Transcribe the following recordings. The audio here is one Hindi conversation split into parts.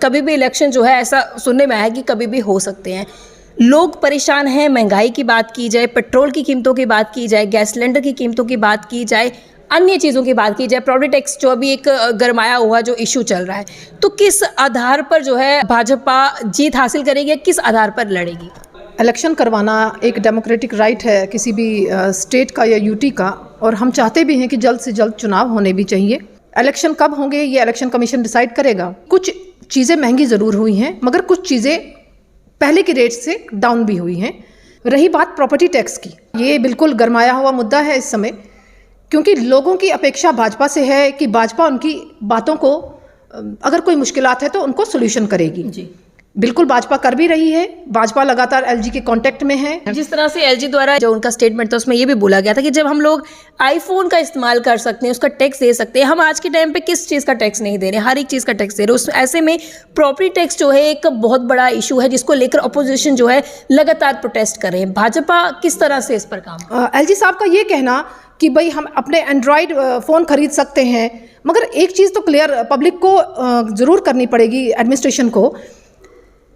कभी भी इलेक्शन जो है ऐसा सुनने में आया कि कभी भी हो सकते हैं। लोग परेशान हैं, महंगाई की बात की जाए, पेट्रोल की कीमतों की बात की जाए, गैस सिलेंडर की कीमतों की बात की जाए, अन्य चीज़ों की बात की जाए, प्रॉपर्टी टैक्स जो अभी एक गरमाया हुआ जो इशू चल रहा है, तो किस आधार पर जो है भाजपा जीत हासिल करेगी, किस आधार पर लड़ेगी? इलेक्शन करवाना एक डेमोक्रेटिक राइट है किसी भी स्टेट का या यूटी का, और हम चाहते भी हैं कि जल्द से जल्द चुनाव होने भी चाहिए। इलेक्शन कब होंगे ये इलेक्शन कमीशन डिसाइड करेगा। कुछ चीज़ें महंगी ज़रूर हुई हैं, मगर कुछ चीज़ें पहले की रेट से डाउन भी हुई हैं। रही बात प्रॉपर्टी टैक्स की, ये बिल्कुल गरमाया हुआ मुद्दा है इस समय, क्योंकि लोगों की अपेक्षा भाजपा से है कि भाजपा उनकी बातों को, अगर कोई मुश्किलात है तो उनको सोल्यूशन करेगी। जी बिल्कुल भाजपा कर भी रही है। भाजपा लगातार एलजी के कांटेक्ट में है। जिस तरह से एलजी द्वारा जो उनका स्टेटमेंट था उसमें ये भी बोला गया था कि जब हम लोग आईफोन का इस्तेमाल कर सकते हैं, उसका टैक्स दे सकते हैं, हम आज के टाइम पे किस चीज़ का टैक्स नहीं दे रहे, हर एक चीज़ का टैक्स दे रहे हैं। ऐसे में प्रॉपर्टी टैक्स जो है एक बहुत बड़ा इशू है जिसको लेकर अपोजिशन जो है लगातार प्रोटेस्ट कर रहे हैं। भाजपा किस तरह से इस पर काम? एलजी साहब का ये कहना कि भाई हम अपने एंड्रॉयड फ़ोन खरीद सकते हैं, मगर एक चीज़ तो क्लियर पब्लिक को ज़रूर करनी पड़ेगी, एडमिनिस्ट्रेशन को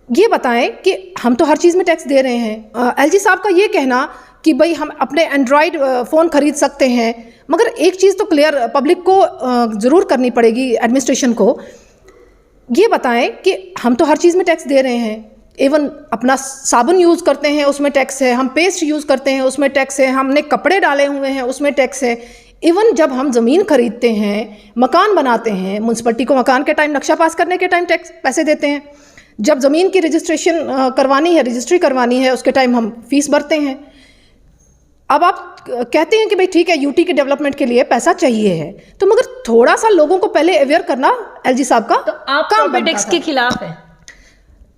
ये बताएं कि हम तो हर चीज़ में टैक्स दे रहे हैं। एलजी साहब का ये कहना कि भाई हम अपने एंड्रॉयड फ़ोन खरीद सकते हैं, मगर एक चीज़ तो क्लियर पब्लिक को ज़रूर करनी पड़ेगी, एडमिनिस्ट्रेशन को ये बताएं कि हम तो हर चीज़ में टैक्स दे रहे हैं। इवन अपना साबुन यूज़ करते हैं उसमें टैक्स है, हम पेस्ट यूज़ करते हैं उसमें टैक्स है, हमने कपड़े डाले हुए हैं उसमें टैक्स है। इवन जब हम ज़मीन खरीदते हैं, मकान बनाते हैं, म्यूनसिपलिटी को मकान के टाइम नक्शा पास करने के टाइम टैक्स पैसे देते हैं। जब ज़मीन की रजिस्ट्रेशन करवानी है, रजिस्ट्री करवानी है, उसके टाइम हम फीस भरते हैं। अब आप कहते हैं कि भाई ठीक है यूटी के डेवलपमेंट के लिए पैसा चाहिए है, तो मगर थोड़ा सा लोगों को पहले अवेयर करना एलजी साहब का तो आप प्रॉपर्टी टैक्स के खिलाफ है?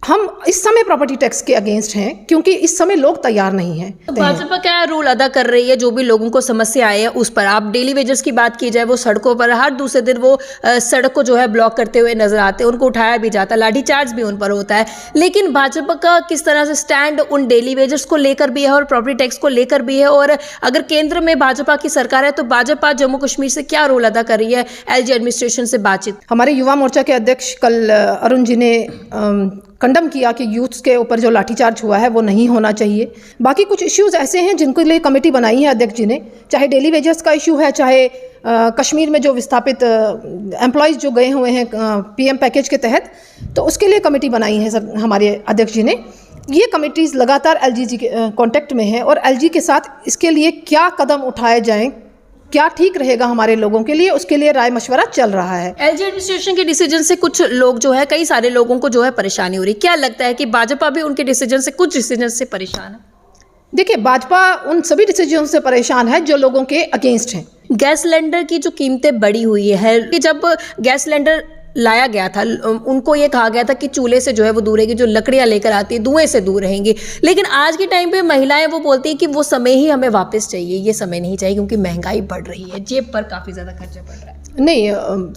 हम इस समय प्रॉपर्टी टैक्स के अगेंस्ट हैं क्योंकि इस समय लोग तैयार नहीं हैं। तो भाजपा क्या रोल अदा कर रही है जो भी लोगों को समस्या आई है उस पर? आप डेली वेजर्स की बात की जाए, वो सड़कों पर हर दूसरे दिन वो सड़क को जो है ब्लॉक करते हुए नजर आते हैं, उनको उठाया भी जाता है, लाठीचार्ज भी उन पर होता है। लेकिन भाजपा का किस तरह से स्टैंड उन डेली वेजर्स को लेकर भी है और प्रॉपर्टी टैक्स को लेकर भी है? और अगर केंद्र में भाजपा की सरकार है तो भाजपा जम्मू कश्मीर से क्या रोल अदा कर रही है एलजी एडमिनिस्ट्रेशन से बातचीत? हमारे युवा मोर्चा के अध्यक्ष कल अरुण जी ने कंडम किया कि यूथ्स के ऊपर जो लाठीचार्ज हुआ है वो नहीं होना चाहिए। बाकी कुछ इश्यूज ऐसे हैं जिनके लिए कमेटी बनाई है अध्यक्ष जी ने, चाहे डेली वेजेस का इशू है, चाहे कश्मीर में जो विस्थापित एम्प्लॉयज़ जो गए हुए हैं पीएम पैकेज के तहत, तो उसके लिए कमेटी बनाई है सर हमारे अध्यक्ष जी ने। ये कमेटीज़ लगातार एलजी जी के कॉन्टेक्ट में है और एलजी के साथ इसके लिए क्या कदम उठाए जाएँ, क्या ठीक रहेगा हमारे लोगों के लिए, उसके लिए राय मशवरा चल रहा है। एलजी एडमिनिस्ट्रेशन के डिसीजन से कुछ लोग जो है, कई सारे लोगों को जो है परेशानी हो रही, क्या लगता है कि भाजपा भी उनके डिसीजन से, कुछ डिसीजन से परेशान है? देखिए भाजपा उन सभी डिसीजन से परेशान है जो लोगों के अगेंस्ट हैं। गैस सिलेंडर की जो कीमतें बढ़ी हुई है कि जब गैस सिलेंडर लाया गया था उनको ये कहा गया था कि चूल्हे से जो है वो दूर रहेगी, जो लकड़ियां लेकर आती है धुएं से दूर रहेंगी। लेकिन आज के टाइम पे महिलाएं वो बोलती है कि वो समय ही हमें वापस चाहिए, ये समय नहीं चाहिए क्योंकि महंगाई बढ़ रही है, जेब पर काफ़ी ज़्यादा खर्चा पड़ रहा है। नहीं,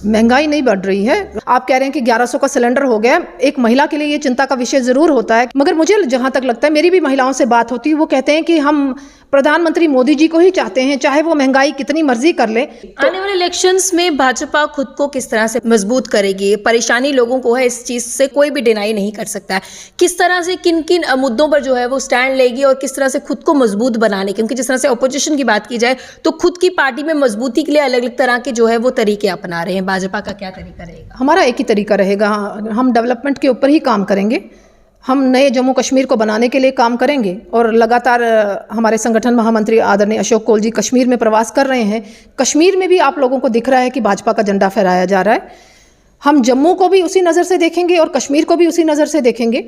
महंगाई नहीं बढ़ रही है। आप कह रहे हैं कि 1100 का सिलेंडर हो गया, एक महिला के लिए ये चिंता का विषय ज़रूर होता है, मगर मुझे जहाँ तक लगता है, मेरी भी महिलाओं से बात होती है, वो कहते हैं कि हम प्रधानमंत्री मोदी जी को ही चाहते हैं, चाहे वो महंगाई कितनी मर्जी कर ले। तो आने वाले इलेक्शंस में भाजपा खुद को किस तरह से मजबूत करेगी? परेशानी लोगों को है, इस चीज़ से कोई भी डिनाई नहीं कर सकता है। किस तरह से किन किन मुद्दों पर जो है वो स्टैंड लेगी और किस तरह से खुद को मजबूत बनाने, क्योंकि जिस तरह से अपोजिशन की बात की जाए तो खुद की पार्टी में मजबूती के लिए अलग अलग तरह के जो है वो तरीके अपना रहे हैं। भाजपा का क्या तरीका रहेगा? हमारा एक ही तरीका रहेगा, हम डेवलपमेंट के ऊपर ही काम करेंगे। हम नए जम्मू कश्मीर को बनाने के लिए काम करेंगे और लगातार हमारे संगठन महामंत्री आदरणीय अशोक कौल जी कश्मीर में प्रवास कर रहे हैं। कश्मीर में भी आप लोगों को दिख रहा है कि भाजपा का झंडा फहराया जा रहा है। हम जम्मू को भी उसी नज़र से देखेंगे और कश्मीर को भी उसी नज़र से देखेंगे।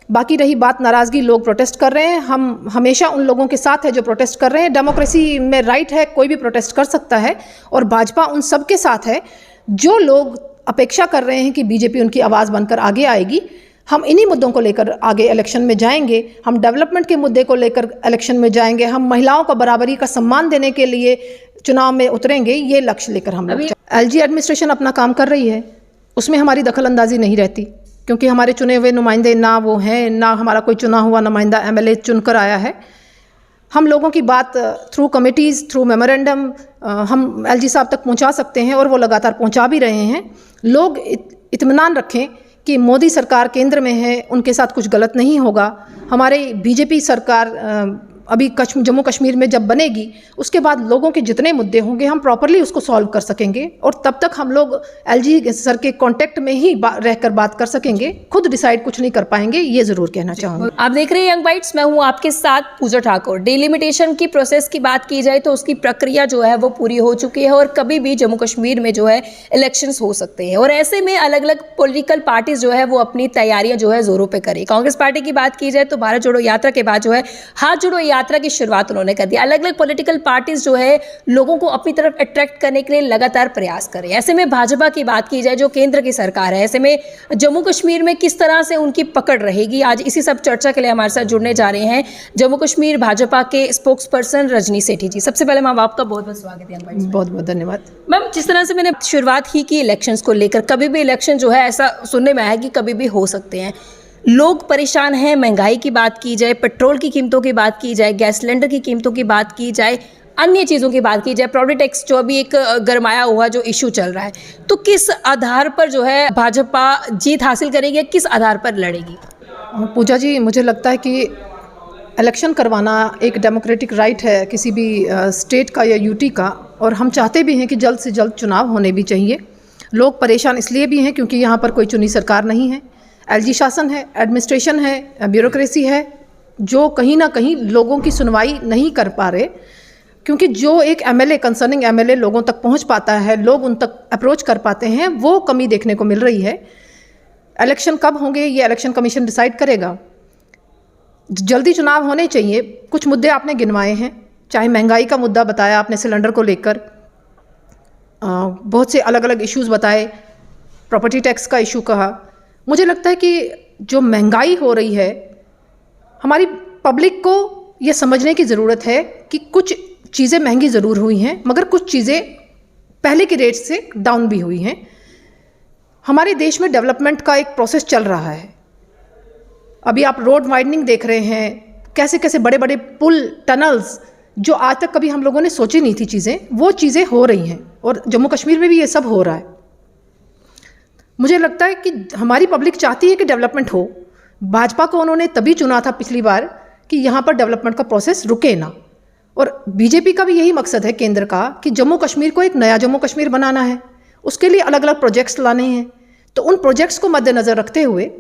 बाकी रही बात नाराज़गी, लोग प्रोटेस्ट कर रहे हैं, हम हमेशा उन लोगों के साथ है जो प्रोटेस्ट कर रहे हैं। डेमोक्रेसी में राइट है, कोई भी प्रोटेस्ट कर सकता है और भाजपा उन सब के साथ है जो लोग अपेक्षा कर रहे हैं कि बीजेपी उनकी आवाज़ बनकर आगे आएगी। हम इन्हीं मुद्दों को लेकर आगे इलेक्शन में जाएंगे, हम डेवलपमेंट के मुद्दे को लेकर इलेक्शन में जाएंगे, हम महिलाओं को बराबरी का सम्मान देने के लिए चुनाव में उतरेंगे। ये लक्ष्य लेकर हम लोग एलजी एडमिनिस्ट्रेशन अपना काम कर रही है, उसमें हमारी दखल अंदाजी नहीं रहती क्योंकि हमारे चुने हुए नुमाइंदे ना वो हैं, ना हमारा कोई चुना हुआ नुमाइंदा एमएलए चुनकर आया है। हम लोगों की बात थ्रू कमिटीज़, थ्रू मेमोरेंडम हम एलजी साहब तक पहुंचा सकते हैं और वो लगातार पहुंचा भी रहे हैं। लोग इत्मीनान रखें कि मोदी सरकार केंद्र में है, उनके साथ कुछ गलत नहीं होगा। हमारे बीजेपी सरकार अभी जम्मू कश्मीर में जब बनेगी, उसके बाद लोगों के जितने मुद्दे होंगे हम प्रॉपरली उसको सॉल्व कर सकेंगे, और तब तक हम लोग एलजी सर के कांटेक्ट में ही रहकर बात कर सकेंगे। खुद डिसाइड कुछ नहीं कर पाएंगे, ये ज़रूर कहना चाहूँगी। आप देख रहे हैं यंग बाइट्स, मैं हूं आपके साथ पूजा ठाकुर। डिलिमिटेशन की प्रोसेस की बात की जाए तो उसकी प्रक्रिया जो है वो पूरी हो चुकी है, और कभी भी जम्मू कश्मीर में जो है इलेक्शंस हो सकते हैं, और ऐसे में अलग अलग पॉलिटिकल पार्टीज जो है वो अपनी तैयारियां जो है जोरों पे करें। कांग्रेस पार्टी की बात की जाए तो भारत जोड़ो यात्रा के बाद जो है हाथ जोड़ो यात्रा की शुरुआत उन्होंने कर दी। अलग अलग पॉलिटिकल पार्टीज जो है लोगों को अपनी तरफ अट्रैक्ट करने के लिए लगातार प्रयास कर रहे हैं। ऐसे में भाजपा की बात की जाए जो केंद्र की सरकार है, ऐसे में जम्मू कश्मीर में किस तरह से उनकी पकड़ रहेगी, आज इसी सब चर्चा के लिए हमारे साथ जुड़ने जा रहे हैं जम्मू कश्मीर भाजपा के स्पोक्स पर्सन रजनी सेठी जी। सबसे पहले मैम आपका बहुत बहुत स्वागत है। बहुत बहुत धन्यवाद मैम, जिस तरह से मैंने शुरुआत ही की इलेक्शंस को लेकर, कभी भी इलेक्शन जो है ऐसा सुनने में आया कि कभी भी हो सकते हैं, लोग परेशान हैं। महंगाई की बात की जाए, पेट्रोल की कीमतों की बात की जाए, गैस सिलेंडर की कीमतों की बात की जाए, अन्य चीज़ों की बात की जाए, प्रॉपर्टी टैक्स जो अभी एक गरमाया हुआ जो इशू चल रहा है, तो किस आधार पर जो है भाजपा जीत हासिल करेगी, किस आधार पर लड़ेगी? पूजा जी, मुझे लगता है कि इलेक्शन करवाना एक डेमोक्रेटिक राइट है किसी भी स्टेट का या यूटी का, और हम चाहते भी हैं कि जल्द से जल्द चुनाव होने भी चाहिए। लोग परेशान इसलिए भी हैं क्योंकि यहाँ पर कोई चुनी सरकार नहीं है, एलजी शासन है, एडमिनिस्ट्रेशन है, ब्यूरोक्रेसी है, जो कहीं ना कहीं लोगों की सुनवाई नहीं कर पा रहे। क्योंकि जो एक एमएलए, कंसर्निंग एमएलए लोगों तक पहुंच पाता है, लोग उन तक अप्रोच कर पाते हैं, वो कमी देखने को मिल रही है। इलेक्शन कब होंगे ये इलेक्शन कमीशन डिसाइड करेगा। जल्दी चुनाव होने चाहिए। कुछ मुद्दे आपने गिनवाए हैं, चाहे महंगाई का मुद्दा बताया आपने, सिलेंडर को लेकर बहुत से अलग अलग इश्यूज़ बताए, प्रॉपर्टी टैक्स का इशू कहा। मुझे लगता है कि जो महंगाई हो रही है, हमारी पब्लिक को ये समझने की ज़रूरत है कि कुछ चीज़ें महंगी ज़रूर हुई हैं, मगर कुछ चीज़ें पहले की रेट से डाउन भी हुई हैं। हमारे देश में डेवलपमेंट का एक प्रोसेस चल रहा है। अभी आप रोड वाइडनिंग देख रहे हैं, कैसे कैसे बड़े बड़े पुल, टनल्स, जो आज तक कभी हम लोगों ने सोची नहीं थी चीज़ें, वो चीज़ें हो रही हैं, और जम्मू कश्मीर में भी ये सब हो रहा है। मुझे लगता है कि हमारी पब्लिक चाहती है कि डेवलपमेंट हो। भाजपा को उन्होंने तभी चुना था पिछली बार कि यहाँ पर डेवलपमेंट का प्रोसेस रुके ना, और बीजेपी का भी यही मकसद है केंद्र का कि जम्मू कश्मीर को एक नया जम्मू कश्मीर बनाना है। उसके लिए अलग अलग प्रोजेक्ट्स लाने हैं, तो उन प्रोजेक्ट्स को मद्देनज़र रखते हुए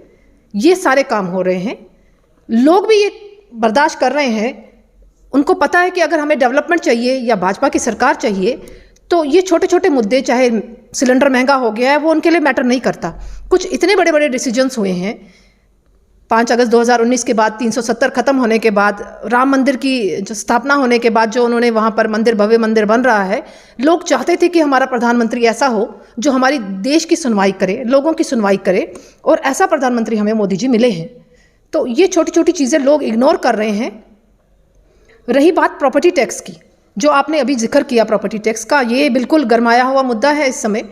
ये सारे काम हो रहे हैं। लोग भी ये बर्दाश्त कर रहे हैं, उनको पता है कि अगर हमें डेवलपमेंट चाहिए या भाजपा की सरकार चाहिए तो ये छोटे छोटे मुद्दे, चाहे सिलेंडर महंगा हो गया है, वो उनके लिए मैटर नहीं करता। कुछ इतने बड़े बड़े डिसीजंस हुए हैं 5 अगस्त 2019 के बाद, 370 ख़त्म होने के बाद, राम मंदिर की जो स्थापना होने के बाद जो उन्होंने वहाँ पर मंदिर, भव्य मंदिर बन रहा है। लोग चाहते थे कि हमारा प्रधानमंत्री ऐसा हो जो हमारी देश की सुनवाई करे, लोगों की सुनवाई करे, और ऐसा प्रधानमंत्री हमें मोदी जी मिले हैं। तो ये छोटी छोटी चीज़ें लोग इग्नोर कर रहे हैं। रही बात प्रॉपर्टी टैक्स की, जो आपने अभी जिक्र किया प्रॉपर्टी टैक्स का, ये बिल्कुल गरमाया हुआ मुद्दा है इस समय,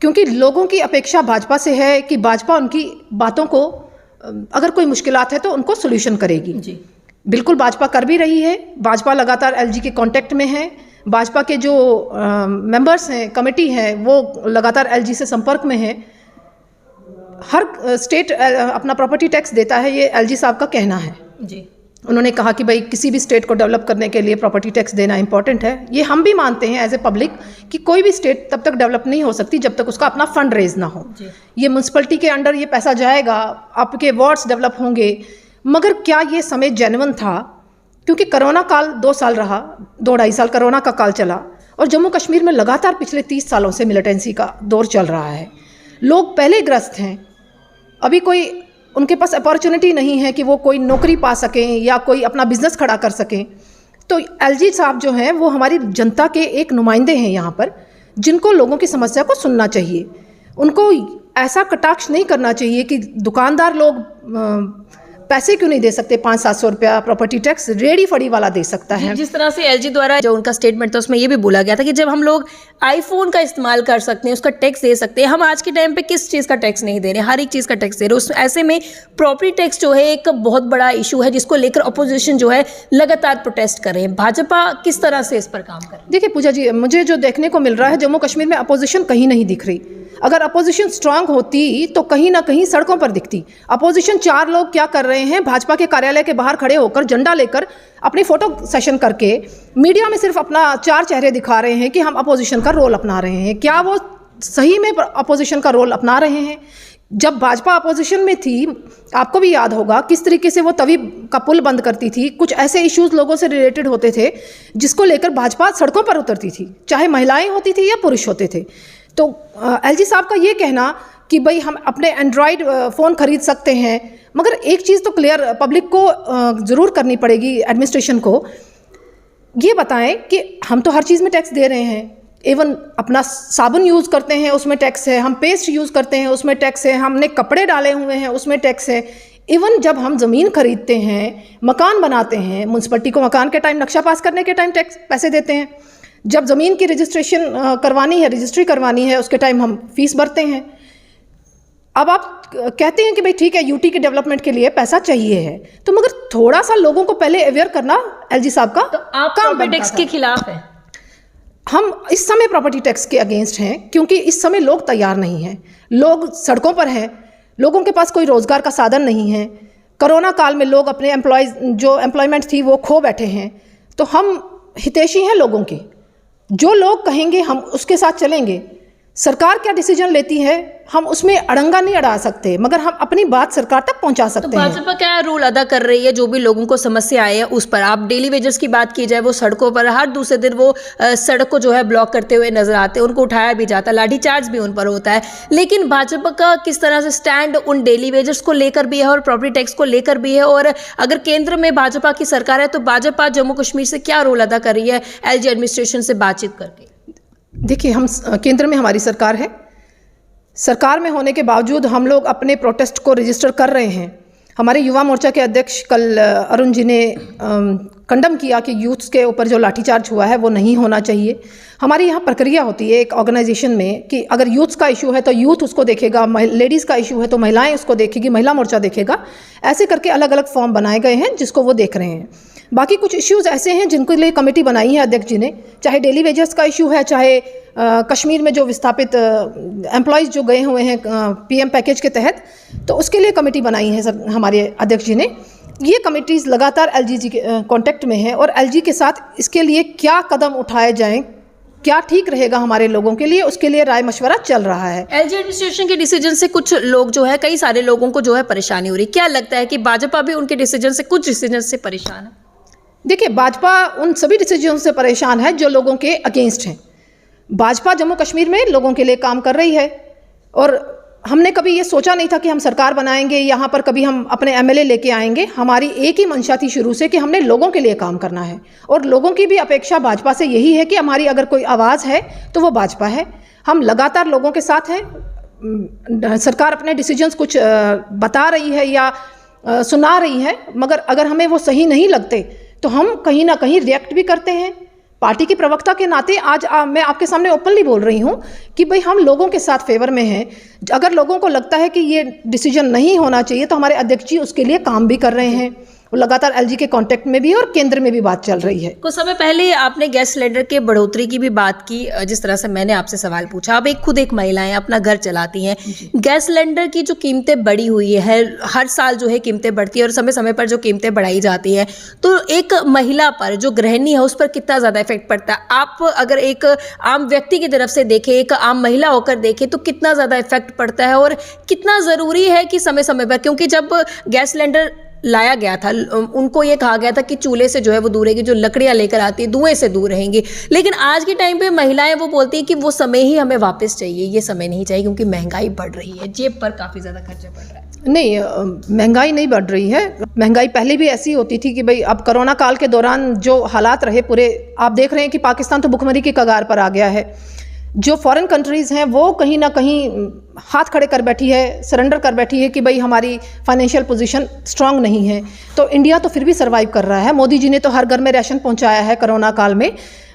क्योंकि लोगों की अपेक्षा भाजपा से है कि भाजपा उनकी बातों को, अगर कोई मुश्किलात है तो उनको सोल्यूशन करेगी जी। बिल्कुल भाजपा कर भी रही है। भाजपा लगातार एलजी के कांटेक्ट में है। भाजपा के जो मेंबर्स हैं, कमेटी है, वो लगातार एलजी से संपर्क में है। हर स्टेट अपना प्रॉपर्टी टैक्स देता है, ये एलजी साहब का कहना है जी। उन्होंने कहा कि भाई किसी भी स्टेट को डेवलप करने के लिए प्रॉपर्टी टैक्स देना इंपॉर्टेंट है। ये हम भी मानते हैं एज ए पब्लिक कि कोई भी स्टेट तब तक डेवलप नहीं हो सकती जब तक उसका अपना फंड रेज ना हो। ये म्यूनसिपलिटी के अंडर ये पैसा जाएगा, आपके वार्ड्स डेवलप होंगे, मगर क्या ये समय जेन्युइन था? क्योंकि कोरोना काल 2 साल रहा, 2-2.5 साल कोरोना का काल चला, और जम्मू कश्मीर में लगातार पिछले 30 सालों से मिलिटेंसी का दौर चल रहा है। लोग पहले ग्रस्त हैं, अभी कोई उनके पास अपॉर्चुनिटी नहीं है कि वो कोई नौकरी पा सकें या कोई अपना बिजनेस खड़ा कर सकें। तो एलजी साहब जो हैं वो हमारी जनता के एक नुमाइंदे हैं यहाँ पर, जिनको लोगों की समस्या को सुनना चाहिए। उनको ऐसा कटाक्ष नहीं करना चाहिए कि दुकानदार लोग पैसे क्यों नहीं दे सकते? 500-700 रुपया प्रॉपर्टी टैक्स रेडी फड़ी वाला दे सकता है। जिस तरह से एलजी द्वारा जो उनका स्टेटमेंट था उसमें ये भी बोला गया था कि जब हम लोग आईफोन का इस्तेमाल कर सकते हैं, उसका टैक्स दे सकते हैं, हम आज के टाइम पे किस चीज़ का टैक्स नहीं दे रहे हैं? हर एक चीज़ का टैक्स दे रहे हैं। ऐसे में प्रॉपर्टी टैक्स जो है एक बहुत बड़ा इशू है जिसको लेकर अपोजिशन जो है लगातार प्रोटेस्ट कर रहे हैं। भाजपा किस तरह से इस पर काम कर रही है? देखिए पूजा जी, मुझे जो देखने को मिल रहा है, जम्मू कश्मीर में अपोजिशन कहीं नहीं दिख रही। अगर अपोजिशन स्ट्रांग होती तो कहीं ना कहीं सड़कों पर दिखती। अपोजिशन 4 लोग क्या कर रहे हैं? भाजपा के कार्यालय के बाहर खड़े होकर झंडा लेकर अपनी फोटो सेशन करके मीडिया में सिर्फ अपना 4 चेहरे दिखा रहे हैं कि हम अपोजिशन का रोल अपना रहे हैं। क्या वो सही में अपोजिशन का रोल अपना रहे हैं? जब भाजपा अपोजिशन में थी, आपको भी याद होगा किस तरीके से वो तवी का पुल बंद करती थी। कुछ ऐसे इश्यूज लोगों से रिलेटेड होते थे जिसको लेकर भाजपा सड़कों पर उतरती थी, चाहे महिलाएं होती थी या पुरुष होते थे। तो एलजी साहब का ये कहना कि भाई हम अपने एंड्रॉयड फ़ोन खरीद सकते हैं, मगर एक चीज़ तो क्लियर पब्लिक को ज़रूर करनी पड़ेगी, एडमिनिस्ट्रेशन को ये बताएं कि हम तो हर चीज़ में टैक्स दे रहे हैं। इवन अपना साबुन यूज़ करते हैं उसमें टैक्स है, हम पेस्ट यूज़ करते हैं उसमें टैक्स है, हमने कपड़े डाले हुए हैं उसमें टैक्स है। इवन जब हम ज़मीन खरीदते हैं, मकान बनाते हैं, म्यूनसिपलिटी को मकान के टाइम नक्शा पास करने के टाइम टैक्स पैसे देते हैं। जब ज़मीन की रजिस्ट्रेशन करवानी है, रजिस्ट्री करवानी है, उसके टाइम हम फीस भरते हैं। अब आप कहते हैं कि भाई ठीक है, यूटी के डेवलपमेंट के लिए पैसा चाहिए है, तो मगर थोड़ा सा लोगों को पहले अवेयर करना एलजी साहब का तो आप प्रॉपर्टी टैक्स के खिलाफ है? हम इस समय प्रॉपर्टी टैक्स के अगेंस्ट हैं क्योंकि इस समय लोग तैयार नहीं हैं। लोग सड़कों पर हैं, लोगों के पास कोई रोज़गार का साधन नहीं है। कोरोना काल में लोग अपने एम्प्लॉयमेंट थी वो खो बैठे हैं। तो हम हितैषी हैं लोगों के, जो लोग कहेंगे हम उसके साथ चलेंगे। सरकार क्या डिसीजन लेती है हम उसमें अड़ंगा नहीं अड़ा सकते, मगर हम अपनी बात सरकार तक पहुंचा सकते हैं। भाजपा क्या रोल अदा कर रही है जो भी लोगों को समस्या आई है उस पर? आप डेली वेजर्स की बात की जाए, वो सड़कों पर हर दूसरे दिन वो सड़क को जो है ब्लॉक करते हुए नजर आते हैं, उनको उठाया भी जाता है, लाठीचार्ज भी उन पर होता है। लेकिन भाजपा का किस तरह से स्टैंड उन डेली वेजर्स को लेकर भी है और प्रॉपर्टी टैक्स को लेकर भी है? और अगर केंद्र में भाजपा की सरकार है तो भाजपा जम्मू कश्मीर से क्या रोल अदा कर रही है एलजी एडमिनिस्ट्रेशन से बातचीत करके? देखिए, हम केंद्र में हमारी सरकार है। सरकार में होने के बावजूद हम लोग अपने प्रोटेस्ट को रजिस्टर कर रहे हैं। हमारे युवा मोर्चा के अध्यक्ष कल अरुण जी ने कंडम किया कि यूथ्स के ऊपर जो लाठीचार्ज हुआ है वो नहीं होना चाहिए। हमारी यहाँ प्रक्रिया होती है एक ऑर्गेनाइजेशन में कि अगर यूथ्स का इशू है तो यूथ उसको देखेगा, लेडीज़ का इशू है तो महिलाएं उसको देखेगी, महिला मोर्चा देखेगा। ऐसे करके अलग अलग फॉर्म बनाए गए हैं जिसको वो देख रहे हैं। बाकी कुछ इश्यूज़ ऐसे हैं जिनके लिए कमेटी बनाई है अध्यक्ष जी ने, चाहे डेली वेजेस का इशू है, चाहे कश्मीर में जो विस्थापित एम्प्लॉयज़ जो गए हुए हैं पीएम पैकेज के तहत, तो उसके लिए कमेटी बनाई है सर हमारे अध्यक्ष जी ने। ये कमेटीज़ लगातार एलजी जी के कांटेक्ट में है और एलजी के साथ इसके लिए क्या कदम उठाए जाएं, क्या ठीक रहेगा हमारे लोगों के लिए, उसके लिए राय मशवरा चल रहा है। एलजी एडमिनिस्ट्रेशन के डिसीजन से कुछ लोग जो है, कई सारे लोगों को जो है परेशानी हो रही, क्या लगता है कि भाजपा भी उनके डिसीजन से, कुछ डिसीजन से परेशान है? देखिए, भाजपा उन सभी डिसीजन से परेशान है जो लोगों के अगेंस्ट हैं। भाजपा जम्मू कश्मीर में लोगों के लिए काम कर रही है और हमने कभी ये सोचा नहीं था कि हम सरकार बनाएंगे, यहाँ पर कभी हम अपने एमएलए लेके आएंगे। हमारी एक ही मंशा थी शुरू से कि हमने लोगों के लिए काम करना है और लोगों की भी अपेक्षा भाजपा से यही है कि हमारी अगर कोई आवाज़ है तो वो भाजपा है। हम लगातार लोगों के साथ हैं। सरकार अपने डिसीजंस कुछ बता रही है या सुना रही है, मगर अगर हमें वो सही नहीं लगते तो हम कहीं ना कहीं रिएक्ट भी करते हैं। पार्टी की प्रवक्ता के नाते आज मैं आपके सामने ओपनली बोल रही हूँ कि भाई हम लोगों के साथ फेवर में हैं। अगर लोगों को लगता है कि ये डिसीजन नहीं होना चाहिए तो हमारे अध्यक्ष जी उसके लिए काम भी कर रहे हैं। वो लगातार एलजी के कांटेक्ट में भी है और केंद्र में भी बात चल रही है। कुछ समय पहले आपने गैस सिलेंडर के बढ़ोतरी की भी बात की, जिस तरह से मैंने आपसे सवाल पूछा। आप खुद एक महिला हैं, अपना घर चलाती हैं। गैस सिलेंडर की जो कीमतें बढ़ी हुई है, हर साल जो है कीमतें बढ़ती है और समय समय पर जो कीमतें बढ़ाई जाती है, तो एक महिला पर, जो गृहिणी है, उस पर कितना ज़्यादा इफेक्ट पड़ता है? आप अगर एक आम व्यक्ति की तरफ से देखें, एक आम महिला होकर देखें, तो कितना ज़्यादा इफेक्ट पड़ता है और कितना ज़रूरी है कि समय समय पर, क्योंकि जब गैस सिलेंडर लाया गया था उनको ये कहा गया था कि चूल्हे से जो है वो दूर रहेगी, जो लकड़ियां लेकर आती है धुएं से दूर रहेंगी। लेकिन आज के टाइम पे महिलाएं वो बोलती हैं कि वो समय ही हमें वापस चाहिए, ये समय नहीं चाहिए, क्योंकि महंगाई बढ़ रही है, जेब पर काफ़ी ज़्यादा खर्चा बढ़ रहा है। नहीं, महंगाई नहीं बढ़ रही है। महंगाई पहले भी ऐसी होती थी कि भाई अब कोरोना काल के दौरान जो हालात रहे पूरे, आप देख रहे हैं कि पाकिस्तान तो भुखमरी की कगार पर आ गया है। जो फॉरेन कंट्रीज़ हैं वो कहीं ना कहीं हाथ खड़े कर बैठी है, सरेंडर कर बैठी है कि भाई हमारी फाइनेंशियल पोजीशन स्ट्रांग नहीं है। तो इंडिया तो फिर भी सर्वाइव कर रहा है। मोदी जी ने तो हर घर में राशन पहुंचाया है कोरोना काल में।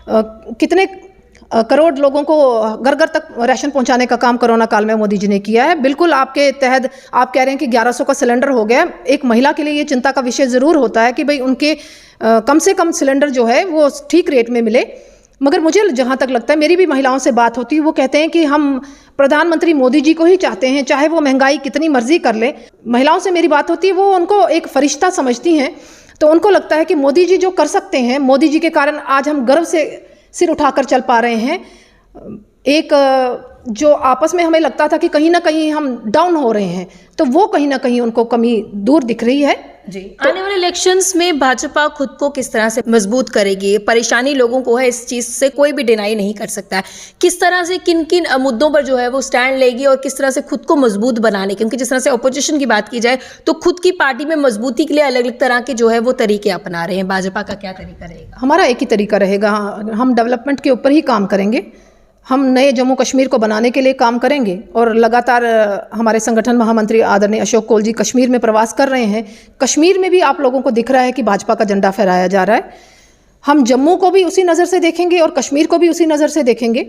कितने करोड़ लोगों को घर घर तक राशन पहुंचाने का काम कोरोना काल में मोदी जी ने किया है। बिल्कुल आपके तहत आप कह रहे हैं कि 1100 का सिलेंडर हो गया। एक महिला के लिए ये चिंता का विषय ज़रूर होता है कि भाई उनके कम से कम सिलेंडर जो है वो ठीक रेट में मिले। मगर मुझे जहाँ तक लगता है, मेरी भी महिलाओं से बात होती है, वो कहते हैं कि हम प्रधानमंत्री मोदी जी को ही चाहते हैं, चाहे वो महंगाई कितनी मर्जी कर ले। महिलाओं से मेरी बात होती है, वो उनको एक फरिश्ता समझती हैं। तो उनको लगता है कि मोदी जी जो कर सकते हैं, मोदी जी के कारण आज हम गर्व से सिर उठाकर चल पा रहे हैं। एक जो आपस में हमें लगता था कि कहीं ना कहीं हम डाउन हो रहे हैं, तो वो कहीं ना कहीं उनको कमी दूर दिख रही है। जी, आने वाले इलेक्शंस में भाजपा खुद को किस तरह से मजबूत करेगी? परेशानी लोगों को है, इस चीज से कोई भी डिनाई नहीं कर सकता है। किस तरह से किन किन मुद्दों पर जो है वो स्टैंड लेगी और किस तरह से खुद को मजबूत बनाने, क्योंकि जिस तरह से अपोजिशन की बात की जाए तो खुद की पार्टी में मजबूती के लिए अलग अलग तरह के जो है वो तरीके अपना रहे हैं। भाजपा का क्या तरीका रहेगा? हमारा एक ही तरीका रहेगा, हम डेवलपमेंट के ऊपर ही काम करेंगे। हम नए जम्मू कश्मीर को बनाने के लिए काम करेंगे और लगातार हमारे संगठन महामंत्री आदरणीय अशोक कोल जी कश्मीर में प्रवास कर रहे हैं। कश्मीर में भी आप लोगों को दिख रहा है कि भाजपा का झंडा फहराया जा रहा है। हम जम्मू को भी उसी नज़र से देखेंगे और कश्मीर को भी उसी नज़र से देखेंगे।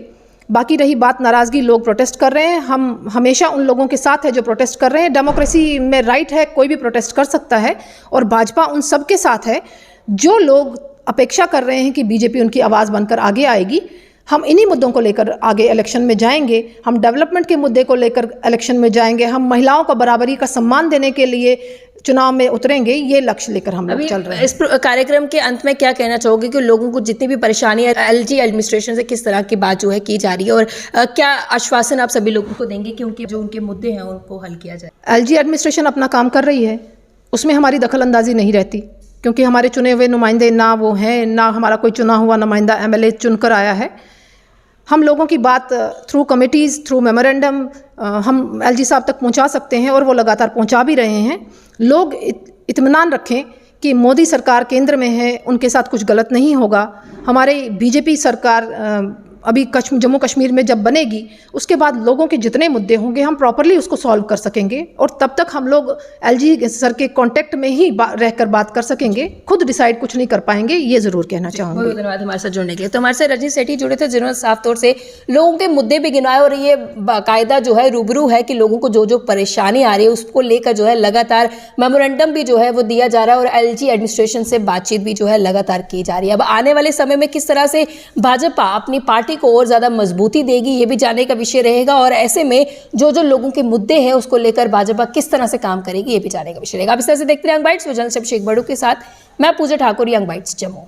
बाकी रही बात नाराज़गी, लोग प्रोटेस्ट कर रहे हैं, हम हमेशा उन लोगों के साथ है जो प्रोटेस्ट कर रहे हैं। डेमोक्रेसी में राइट है, कोई भी प्रोटेस्ट कर सकता है और भाजपा उन सब के साथ है। जो लोग अपेक्षा कर रहे हैं कि बीजेपी उनकी आवाज़ बनकर आगे आएगी, हम इन्हीं मुद्दों को लेकर आगे इलेक्शन में जाएंगे। हम डेवलपमेंट के मुद्दे को लेकर इलेक्शन में जाएंगे। हम महिलाओं को बराबरी का सम्मान देने के लिए चुनाव में उतरेंगे। ये लक्ष्य लेकर हम लोग चल रहे हैं। इस कार्यक्रम के अंत में क्या कहना चाहोगे कि लोगों को जितनी भी परेशानी है एलजी एडमिनिस्ट्रेशन से किस तरह की बात जो है की जा रही है और क्या आश्वासन आप सभी लोगों को देंगे कि उनके जो उनके मुद्दे हैं उनको हल किया जाए? एलजी एडमिनिस्ट्रेशन अपना काम कर रही है, उसमें हमारी दखल अंदाजी नहीं रहती, क्योंकि हमारे चुने हुए नुमाइंदे ना वो हैं, ना हमारा कोई चुना हुआ नुमाइंदा एमएलए चुनकर आया है। हम लोगों की बात थ्रू कमिटीज़, थ्रू मेमोरेंडम हम एलजी साहब तक पहुंचा सकते हैं और वो लगातार पहुंचा भी रहे हैं। लोग इत्मीनान रखें कि मोदी सरकार केंद्र में है, उनके साथ कुछ गलत नहीं होगा। हमारे बीजेपी सरकार अभी जम्मू कश्मीर में जब बनेगी, उसके बाद लोगों के जितने मुद्दे होंगे हम प्रॉपरली उसको सॉल्व कर सकेंगे और तब तक हम लोग एलजी सर के कांटेक्ट में ही रहकर बात कर सकेंगे। खुद डिसाइड कुछ नहीं कर पाएंगे, ये ज़रूर कहना चाहूँगी। बहुत धन्यवाद हमारे साथ जुड़ने के लिए। तो हमारे साथ रजनी सेठी जुड़े थे, जिन्होंने साफ तौर से लोगों के मुद्दे भी गिनवाए और ये बाकायदा जो है रूबरू है कि लोगों को जो जो परेशानी आ रही है उसको लेकर जो है लगातार मेमोरेंडम भी जो है वो दिया जा रहा है और एलजी एडमिनिस्ट्रेशन से बातचीत भी जो है लगातार की जा रही है। अब आने वाले समय में किस तरह से भाजपा अपनी पार्टी को और ज्यादा मजबूती देगी, ये भी जानने का विषय रहेगा और ऐसे में जो जो लोगों के मुद्दे हैं उसको लेकर भाजपा किस तरह से काम करेगी, ये भी जानने का विषय रहेगा। अब इस तरह से देखते रहे यंग बाइट्स, शेख बड़ू के साथ मैं पूजा ठाकुर, यंग बाइट्स जम्मू।